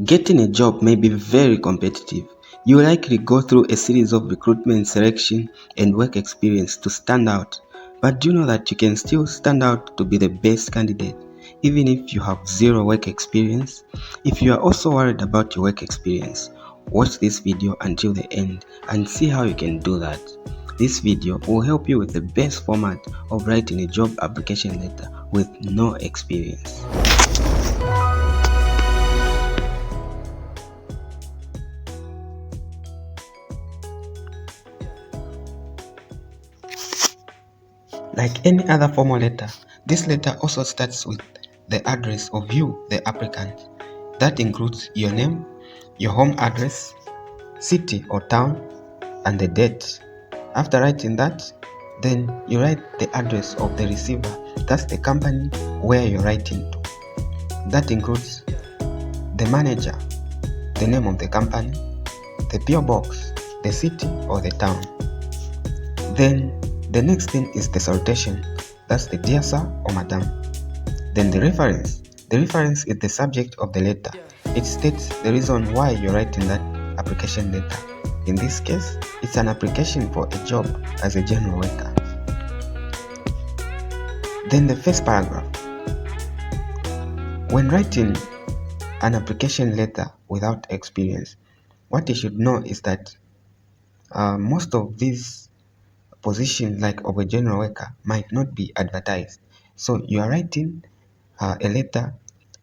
Getting a job may be very competitive. You will likely go through a series of recruitment, selection, and work experience to stand out. But do you know that you can still stand out to be the best candidate, even if you have zero work experience? If you are also worried about your work experience, watch this video until the end and see how you can do that. This video will help you with the best format of writing a job application letter with no experience. Like any other formal letter, this letter also starts with the address of you, the applicant. That includes your name, your home address, city or town, and the date. After writing that, then you write the address of the receiver. That's the company where you're writing to. That includes the manager, the name of the company, the PO box, the city or the town. Then the next thing is the salutation. That's the dear sir or madam. Then the reference. The reference is the subject of the letter. It states the reason why you're writing that application letter. In this case, it's an application for a job as a general worker. Then the first paragraph. When writing an application letter without experience, what you should know is that most of these positions, like of a general worker, might not be advertised. So you are writing a letter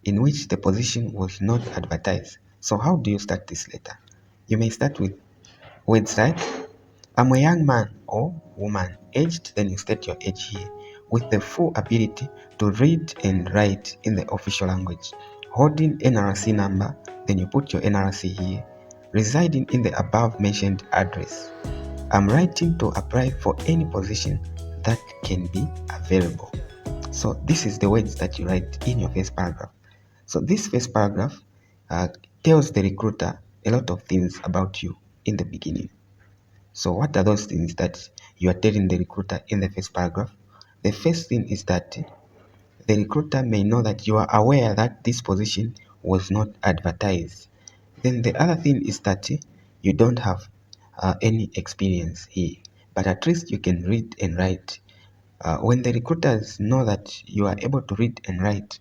in which the position was not advertised. So how do you start this letter? You may start with words like, I'm a young man or woman, aged, then you state your age here, with the full ability to read and write in the official language, holding NRC number, then you put your NRC here, residing in the above mentioned address. I'm writing to apply for any position that can be available. So this is the words that you write in your first paragraph. So this first paragraph tells the recruiter a lot of things about you in the beginning. So what are those things that you are telling the recruiter in the first paragraph? The first thing is that the recruiter may know that you are aware that this position was not advertised. Then the other thing is that you don't have any experience here, but at least you can read and write. When the recruiters know that you are able to read and write,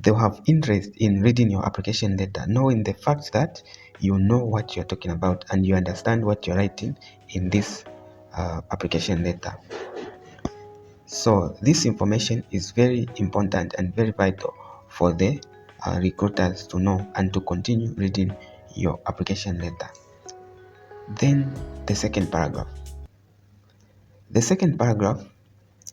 they'll have interest in reading your application letter, knowing the fact that you know what you're talking about and you understand what you're writing in this application letter. So this information is very important and very vital for the recruiters to know and to continue reading your application letter. Then the second paragraph. The second paragraph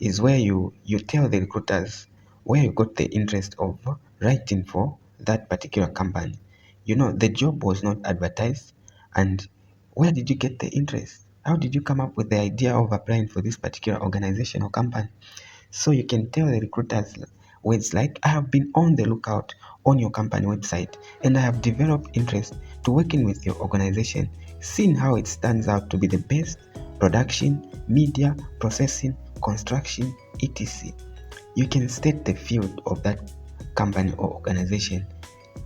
is where you tell the recruiters where you got the interest of writing for that particular company. You know, the job was not advertised, and where did you get the interest? How did you come up with the idea of applying for this particular organization or company? So you can tell the recruiters words like, I have been on the lookout on your company website and I have developed interest to working with your organization, seeing how it stands out to be the best production, media, processing, construction, etc. You can state the field of that company or organization.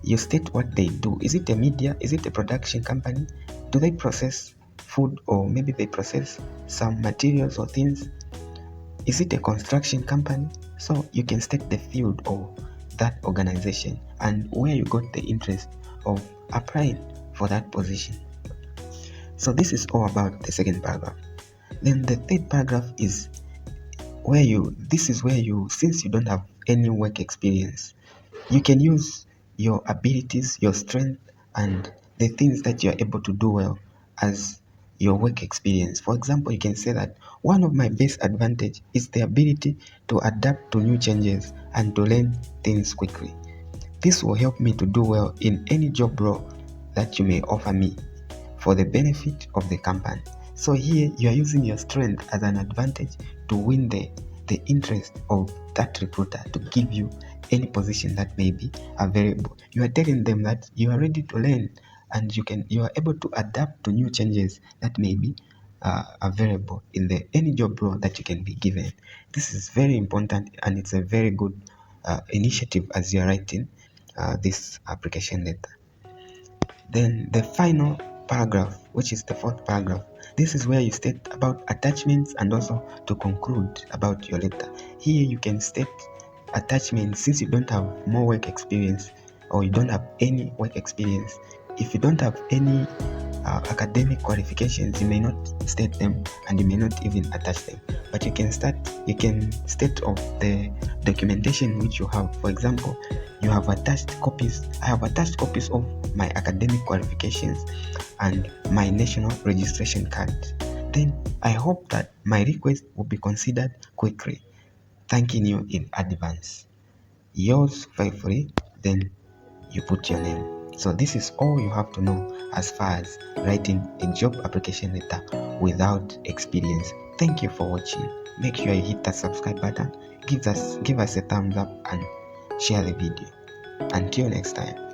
You state what they do. Is it a media? Is it a production company? Do they process food, or maybe they process some materials or things? Is it a construction company? So you can state the field of that organization and where you got the interest of applying for that position. So this is all about the second paragraph. Then the third paragraph is where since you don't have any work experience, you can use your abilities, your strength, and the things that you are able to do well as your work experience. For example, you can say that one of my best advantage is the ability to adapt to new changes and to learn things quickly. This will help me to do well in any job role that you may offer me for the benefit of the company. So here you are using your strength as an advantage to win the interest of that recruiter to give you any position that may be available. You are telling them that you are ready to learn and you are able to adapt to new changes that may be available in any job role that you can be given. This is very important and it's a very good initiative as you are writing this application letter. Then the final paragraph, which is the fourth paragraph, this is where you state about attachments and also to conclude about your letter. Here you can state attachments since you don't have more work experience or you don't have any work experience. If you don't have any academic qualifications, you may not state them and you may not even attach them, but you can state of the documentation which you have. For example, you have attached copies. I have attached copies of my academic qualifications and my national registration card. Then I hope that my request will be considered quickly. Thanking you in advance. Yours faithfully. Then you put your name. So this is all you have to know as far as writing a job application letter without experience. Thank you for watching. Make sure you hit that subscribe button, give us a thumbs up and share the video. Until next time.